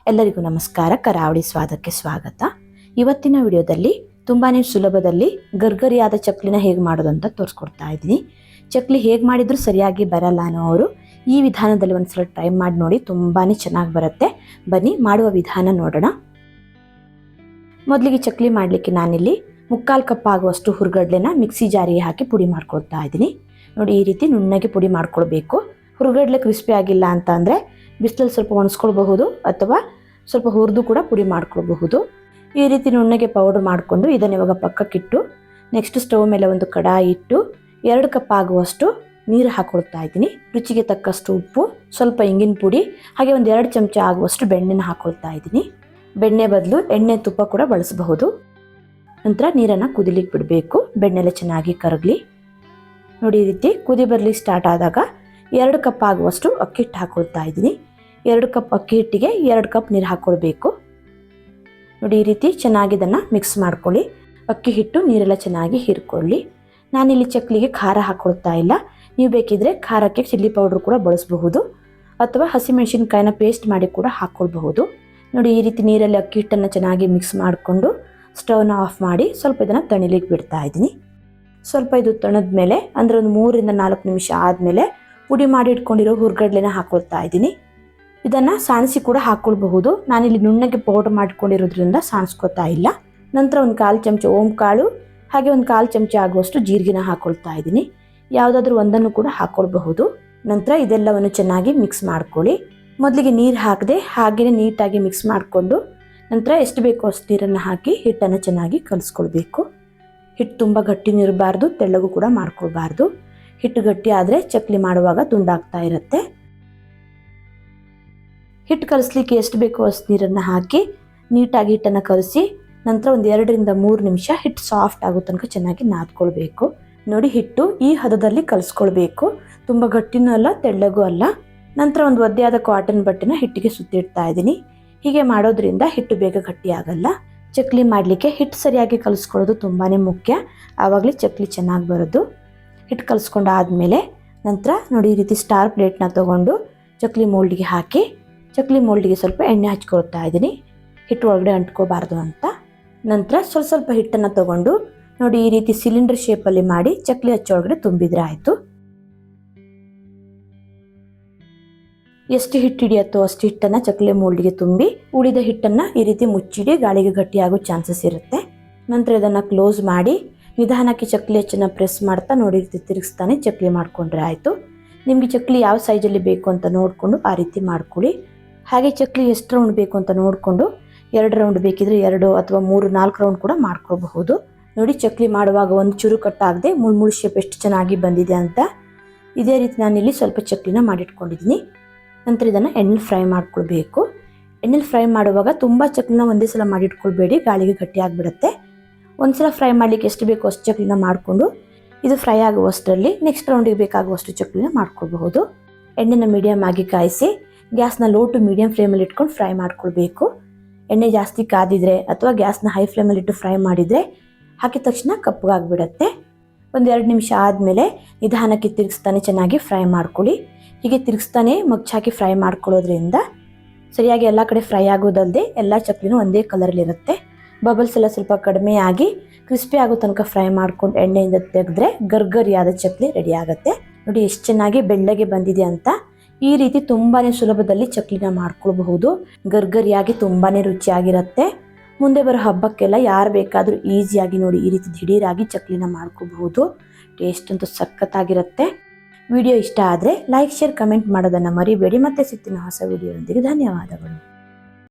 ಎಲ್ಲರಿಗೂ ನಮಸ್ಕಾರ. ಕರಾವಳಿ ಸ್ವಾದಕ್ಕೆ ಸ್ವಾಗತ. ಇವತ್ತಿನ ವಿಡಿಯೋದಲ್ಲಿ ತುಂಬಾನೇ ಸುಲಭದಲ್ಲಿ ಗರ್ಗರಿಯಾದ ಚಕ್ಲಿನ ಹೇಗೆ ಮಾಡೋದು ಅಂತ ತೋರಿಸ್ಕೊಡ್ತಾ ಇದ್ದೀನಿ. ಚಕ್ಲಿ ಹೇಗೆ ಮಾಡಿದ್ರು ಸರಿಯಾಗಿ ಬರಲ್ಲ ಅನ್ನೋರು ಈ ವಿಧಾನದಲ್ಲಿ ಒಂದ್ಸಲ ಟ್ರೈ ಮಾಡಿ ನೋಡಿ, ತುಂಬಾನೇ ಚೆನ್ನಾಗಿ ಬರುತ್ತೆ. ಬನ್ನಿ ಮಾಡುವ ವಿಧಾನ ನೋಡೋಣ. ಮೊದಲಿಗೆ ಚಕ್ಲಿ ಮಾಡಲಿಕ್ಕೆ ನಾನಿಲ್ಲಿ 3/4 ಕಪ್ ಆಗುವಷ್ಟು ಹುರ್ಗಡ್ಲೆನ ಮಿಕ್ಸಿ ಜಾರಿಗೆ ಹಾಕಿ ಪುಡಿ ಮಾಡ್ಕೊಳ್ತಾ ಇದ್ದೀನಿ. ನೋಡಿ, ಈ ರೀತಿ ನುಣ್ಣಗೆ ಪುಡಿ ಮಾಡ್ಕೊಳ್ಬೇಕು. ಹುರ್ಗಡ್ಲೆ ಕ್ರಿಸ್ಪಿ ಆಗಿಲ್ಲ ಅಂತ ಅಂದರೆ ಬಿಸಿಲಲ್ಲಿ ಸ್ವಲ್ಪ ಒಣಸ್ಕೊಳ್ಬಹುದು ಅಥವಾ ಸ್ವಲ್ಪ ಹುರಿದು ಕೂಡ ಪುಡಿ ಮಾಡ್ಕೊಳ್ಬಹುದು. ಈ ರೀತಿ ನುಣ್ಣಗೆ ಪೌಡರ್ ಮಾಡಿಕೊಂಡು ಇದನ್ನು ಇವಾಗ ಪಕ್ಕಕ್ಕಿಟ್ಟು ನೆಕ್ಸ್ಟ್ ಸ್ಟವ್ ಮೇಲೆ ಒಂದು ಕಡಾಯಿ ಇಟ್ಟು 2 ಕಪ್ ಆಗುವಷ್ಟು ನೀರು ಹಾಕೊಳ್ತಾ ಇದ್ದೀನಿ. ರುಚಿಗೆ ತಕ್ಕಷ್ಟು ಉಪ್ಪು, ಸ್ವಲ್ಪ ಇಂಗಿನ ಪುಡಿ, ಹಾಗೆ ಒಂದು 2 ಚಮಚ ಆಗುವಷ್ಟು ಬೆಣ್ಣೆನ ಹಾಕೊಳ್ತಾ ಇದ್ದೀನಿ. ಬೆಣ್ಣೆ ಬದಲು ಎಣ್ಣೆ ತುಪ್ಪ ಕೂಡ ಬಳಸಬಹುದು. ನಂತರ ನೀರನ್ನು ಕುದಿಲಿಕ್ಕೆ ಬಿಡಬೇಕು. ಬೆಣ್ಣೆಲ್ಲ ಚೆನ್ನಾಗಿ ಕರಗಲಿ. ನೋಡಿ, ಈ ರೀತಿ ಕುದಿ ಬರಲಿಕ್ಕೆ ಸ್ಟಾರ್ಟ್ ಆದಾಗ 2 ಕಪ್ ಆಗುವಷ್ಟು ಅಕ್ಕಿ ಹಿಟ್ಟು ಹಾಕೊಳ್ತಾ ಇದ್ದೀನಿ. 2 ಕಪ್ ಅಕ್ಕಿ ಹಿಟ್ಟಿಗೆ 2 ಕಪ್ ನೀರು ಹಾಕ್ಕೊಳ್ಬೇಕು. ನೋಡಿ, ಈ ರೀತಿ ಚೆನ್ನಾಗಿ ಇದನ್ನು ಮಿಕ್ಸ್ ಮಾಡ್ಕೊಳ್ಳಿ. ಅಕ್ಕಿ ಹಿಟ್ಟು ನೀರೆಲ್ಲ ಚೆನ್ನಾಗಿ ಹೀರ್ಕೊಳ್ಳಿ. ನಾನಿಲ್ಲಿ ಚಕ್ಲಿಗೆ ಖಾರ ಹಾಕ್ಕೊಳ್ತಾ ಇಲ್ಲ. ನೀವು ಬೇಕಿದ್ರೆ ಖಾರಕ್ಕೆ ಚಿಲ್ಲಿ ಪೌಡ್ರ್ ಕೂಡ ಬಳಸಬಹುದು ಅಥವಾ ಹಸಿಮೆಣಸಿನ್ಕಾಯಿನ ಪೇಸ್ಟ್ ಮಾಡಿ ಕೂಡ ಹಾಕ್ಕೊಳ್ಬಹುದು. ನೋಡಿ, ಈ ರೀತಿ ನೀರಲ್ಲಿ ಅಕ್ಕಿ ಹಿಟ್ಟನ್ನು ಚೆನ್ನಾಗಿ ಮಿಕ್ಸ್ ಮಾಡಿಕೊಂಡು ಸ್ಟವ್ನ ಆಫ್ ಮಾಡಿ ಸ್ವಲ್ಪ ಇದನ್ನು ತಣಿಲಿಕ್ಕೆ ಬಿಡ್ತಾ ಇದ್ದೀನಿ. ಸ್ವಲ್ಪ ಇದು ತಣದ ಮೇಲೆ ಅಂದರೆ ಒಂದು 3 ರಿಂದ 4 ನಿಮಿಷ ಆದಮೇಲೆ ಪುಡಿ ಮಾಡಿ ಇಟ್ಕೊಂಡಿರೋ ಹುರ್ಗಡ್ಲೆನ ಹಾಕೊಳ್ತಾ ಇದ್ದೀನಿ. ಇದನ್ನು ಸಾಣಿಸಿ ಕೂಡ ಹಾಕ್ಕೊಳ್ಬಹುದು. ನಾನಿಲ್ಲಿ ನುಣ್ಣಗೆ ಪೌಡರ್ ಮಾಡ್ಕೊಂಡಿರೋದ್ರಿಂದ ಸಾಣಿಸ್ಕೊತಾ ಇಲ್ಲ. ನಂತರ ಒಂದು 1/4 ಚಮಚ ಓಂ ಕಾಳು ಹಾಗೆ ಒಂದು 1/4 ಚಮಚ ಆಗುವಷ್ಟು ಜೀರಿಗೆನ ಹಾಕ್ಕೊಳ್ತಾ ಇದ್ದೀನಿ. ಯಾವುದಾದ್ರೂ ಒಂದನ್ನು ಕೂಡ ಹಾಕ್ಕೊಳ್ಬಹುದು. ನಂತರ ಇದೆಲ್ಲವನ್ನು ಚೆನ್ನಾಗಿ ಮಿಕ್ಸ್ ಮಾಡ್ಕೊಳ್ಳಿ. ಮೊದಲಿಗೆ ನೀರು ಹಾಕದೆ ಹಾಗೆಯೇ ನೀಟಾಗಿ ಮಿಕ್ಸ್ ಮಾಡಿಕೊಂಡು ನಂತರ ಎಷ್ಟು ಬೇಕೋ ಅಷ್ಟು ನೀರನ್ನು ಹಾಕಿ ಹಿಟ್ಟನ್ನು ಚೆನ್ನಾಗಿ ಕಲಿಸ್ಕೊಳ್ಬೇಕು. ಹಿಟ್ಟು ತುಂಬ ಗಟ್ಟಿನೂ ಇರಬಾರ್ದು, ತೆಳ್ಳಗೂ ಕೂಡ ಮಾಡ್ಕೊಳ್ಬಾರ್ದು. ಹಿಟ್ಟು ಗಟ್ಟಿ ಆದರೆ ಚಕ್ಲಿ ಮಾಡುವಾಗ ತುಂಡಾಗ್ತಾ ಇರುತ್ತೆ. ಹಿಟ್ಟು ಕಲಿಸ್ಲಿಕ್ಕೆ ಎಷ್ಟು ಬೇಕೋ ಅಷ್ಟು ನೀರನ್ನು ಹಾಕಿ ನೀಟಾಗಿ ಹಿಟ್ಟನ್ನು ಕಲಸಿ ನಂತರ ಒಂದು 2 ರಿಂದ 3 ನಿಮಿಷ ಹಿಟ್ಟು ಸಾಫ್ಟ್ ಆಗೋ ತನಕ ಚೆನ್ನಾಗಿ ನಾದ್ಕೊಳ್ಬೇಕು. ನೋಡಿ, ಹಿಟ್ಟು ಈ ಹದದಲ್ಲಿ ಕಲಿಸ್ಕೊಳ್ಬೇಕು. ತುಂಬ ಗಟ್ಟಿನೂ ಅಲ್ಲ, ತೆಳ್ಳಗೂ ಅಲ್ಲ. ನಂತರ ಒಂದು ಒದ್ದೆಯಾದ ಕಾಟನ್ ಬಟ್ಟೆನ ಹಿಟ್ಟಿಗೆ ಸುತ್ತಿಡ್ತಾ ಇದ್ದೀನಿ. ಹೀಗೆ ಮಾಡೋದ್ರಿಂದ ಹಿಟ್ಟು ಬೇಗ ಗಟ್ಟಿ ಆಗಲ್ಲ. ಚಕ್ಲಿ ಮಾಡಲಿಕ್ಕೆ ಹಿಟ್ಟು ಸರಿಯಾಗಿ ಕಲಿಸ್ಕೊಳ್ಳೋದು ತುಂಬಾ ಮುಖ್ಯ. ಆವಾಗಲೇ ಚಕ್ಲಿ ಚೆನ್ನಾಗಿ ಬರೋದು. ಹಿಟ್ಟು ಕಲಿಸ್ಕೊಂಡಾದ್ಮೇಲೆ ನಂತರ ನೋಡಿ, ಈ ರೀತಿ ಸ್ಟಾರ್ ಪ್ಲೇಟ್ನ ತೊಗೊಂಡು ಚಕ್ಲಿ ಮೋಲ್ಡಿಗೆ ಹಾಕಿ ಚಕ್ಲಿ ಮೋಲ್ಡಿಗೆ ಸ್ವಲ್ಪ ಎಣ್ಣೆ ಹಚ್ಕೊಳ್ತಾ ಇದ್ದೀನಿ, ಹಿಟ್ಟು ಒಳಗಡೆ ಅಂಟ್ಕೋಬಾರ್ದು ಅಂತ. ನಂತರ ಸ್ವಲ್ಪ ಹಿಟ್ಟನ್ನು ತೊಗೊಂಡು ನೋಡಿ, ಈ ರೀತಿ ಸಿಲಿಂಡರ್ ಶೇಪಲ್ಲಿ ಮಾಡಿ ಚಕ್ಲಿ ಹಚ್ಚೊಳಗಡೆ ತುಂಬಿದ್ರೆ ಆಯಿತು. ಎಷ್ಟು ಹಿಟ್ಟು ಹಿಡಿಯತ್ತೋ ಅಷ್ಟು ಹಿಟ್ಟನ್ನು ಚಕ್ಲಿ ಮೋಲ್ಡಿಗೆ ತುಂಬಿ ಉಳಿದ ಹಿಟ್ಟನ್ನು ಈ ರೀತಿ ಮುಚ್ಚಿಡಿ ಗಾಳಿಗೆ ಗಟ್ಟಿಯಾಗೋ ಚಾನ್ಸಸ್ ಇರುತ್ತೆ. ನಂತರ ಇದನ್ನು ಕ್ಲೋಸ್ ಮಾಡಿ ನಿಧಾನಕ್ಕೆ ಚಕ್ಲಿ ಹಚ್ಚನ್ನು ಪ್ರೆಸ್ ಮಾಡ್ತಾ ನೋಡಿ ರೀತಿ ತಿರುಗಿಸ್ತಾನೆ ಚಕ್ಲಿ ಮಾಡಿಕೊಂಡ್ರೆ ಆಯಿತು. ನಿಮಗೆ ಚಕ್ಲಿ ಯಾವ ಸೈಜಲ್ಲಿ ಬೇಕು ಅಂತ ನೋಡಿಕೊಂಡು ಆ ರೀತಿ ಮಾಡ್ಕೊಳ್ಳಿ. ಹಾಗೆ ಚಕ್ಲಿ ಎಷ್ಟು ರೌಂಡ್ ಬೇಕು ಅಂತ ನೋಡಿಕೊಂಡು 2 ರೌಂಡ್ ಬೇಕಿದ್ರೆ 2 ಅಥವಾ 3-4 ರೌಂಡ್ ಕೂಡ ಮಾಡ್ಕೋಬಹುದು. ನೋಡಿ, ಚಕ್ಲಿ ಮಾಡುವಾಗ ಒಂದು ಚೂರು ಕಟ್ಟಾಗದೆ ಮುಳ್ಳು ಶೇಪ್ ಎಷ್ಟು ಚೆನ್ನಾಗಿ ಬಂದಿದೆ ಅಂತ. ಇದೇ ರೀತಿ ನಾನಿಲ್ಲಿ ಸ್ವಲ್ಪ ಚಕ್ಲಿನ ಮಾಡಿಟ್ಕೊಂಡಿದ್ದೀನಿ. ನಂತರ ಇದನ್ನು ಎಣ್ಣೆಲಿ ಫ್ರೈ ಮಾಡ್ಕೊಳ್ಬೇಕು. ಎಣ್ಣೆಲಿ ಫ್ರೈ ಮಾಡುವಾಗ ತುಂಬ ಚಕ್ಲಿನ ಒಂದೇ ಸಲ ಮಾಡಿಟ್ಕೊಳ್ಬೇಡಿ, ಗಾಳಿಗೆ ಗಟ್ಟಿ ಆಗಿಬಿಡುತ್ತೆ. ಒಂದ್ಸಲ ಫ್ರೈ ಮಾಡಲಿಕ್ಕೆ ಎಷ್ಟು ಬೇಕೋ ಅಷ್ಟು ಚಕ್ಲಿನ ಮಾಡಿಕೊಂಡು ಇದು ಫ್ರೈ ಆಗುವಷ್ಟರಲ್ಲಿ ನೆಕ್ಸ್ಟ್ ರೌಂಡಿಗೆ ಬೇಕಾಗುವಷ್ಟು ಚಕ್ಲಿನ ಮಾಡ್ಕೊಳ್ಬಹುದು. ಎಣ್ಣೆನ ಮೀಡಿಯಮ್ ಆಗಿ ಕಾಯಿಸಿ ಗ್ಯಾಸ್ನ ಲೋ ಟು ಮೀಡಿಯಮ್ ಫ್ಲೇಮಲ್ಲಿ ಇಟ್ಕೊಂಡು ಫ್ರೈ ಮಾಡ್ಕೊಳ್ಬೇಕು. ಎಣ್ಣೆ ಜಾಸ್ತಿ ಕಾದಿದ್ರೆ ಅಥವಾ ಗ್ಯಾಸ್ನ ಹೈ ಫ್ಲೇಮಲ್ಲಿ ಇಟ್ಟು ಫ್ರೈ ಮಾಡಿದರೆ ಹಾಕಿದ ತಕ್ಷಣ ಕಪ್ಪಗಾಗಿಬಿಡತ್ತೆ. ಒಂದು 2 ನಿಮಿಷ ಆದಮೇಲೆ ನಿಧಾನಕ್ಕೆ ತಿರುಗಿಸ್ತಾನೆ ಚೆನ್ನಾಗಿ ಫ್ರೈ ಮಾಡ್ಕೊಳ್ಳಿ. ಹೀಗೆ ತಿರುಗಿಸ್ತಾನೆ ಮಗ್ಚಾಕಿ ಫ್ರೈ ಮಾಡ್ಕೊಳ್ಳೋದ್ರಿಂದ ಸರಿಯಾಗಿ ಎಲ್ಲ ಕಡೆ ಫ್ರೈ ಆಗೋದಲ್ಲದೆ ಎಲ್ಲ ಚಕ್ಲಿನೂ ಒಂದೇ ಕಲರಲ್ಲಿರುತ್ತೆ. ಬಬಲ್ಸ್ ಎಲ್ಲ ಸ್ವಲ್ಪ ಕಡಿಮೆ ಆಗಿ ಕ್ರಿಸ್ಪಿ ಆಗೋ ತನಕ ಫ್ರೈ ಮಾಡ್ಕೊಂಡು ಎಣ್ಣೆಯಿಂದ ತೆಗೆದ್ರೆ ಗರ್ಗರಿಯಾದ ಚಕ್ಲಿ ರೆಡಿ ಆಗುತ್ತೆ. ನೋಡಿ, ಎಷ್ಟು ಚೆನ್ನಾಗಿ ಬೆಳ್ಳಗೆ ಬಂದಿದೆ ಅಂತ. ಈ ರೀತಿ ತುಂಬಾ ಸುಲಭದಲ್ಲಿ ಚಕ್ಲಿನ ಮಾಡ್ಕೊಳ್ಬಹುದು. ಗರ್ಗರಿಯಾಗಿ ತುಂಬಾ ರುಚಿಯಾಗಿರುತ್ತೆ. ಮುಂದೆ ಬರೋ ಹಬ್ಬಕ್ಕೆಲ್ಲ ಯಾರು ಬೇಕಾದರೂ ಈಸಿಯಾಗಿ ನೋಡಿ ಈ ರೀತಿ ದಿಢೀರಾಗಿ ಚಕ್ಲಿನ ಮಾಡ್ಕೋಬಹುದು. ಟೇಸ್ಟ್ ಅಂತೂ ಸಖತ್ತಾಗಿರುತ್ತೆ. ವಿಡಿಯೋ ಇಷ್ಟ ಆದರೆ ಲೈಕ್, ಶೇರ್, ಕಮೆಂಟ್ ಮಾಡೋದನ್ನು ಮರಿಬೇಡಿ. ಮತ್ತೆ ಸಿಗ್ತೀನಿ ಹೊಸ ವಿಡಿಯೋದೊಂದಿಗೆ. ಧನ್ಯವಾದಗಳು.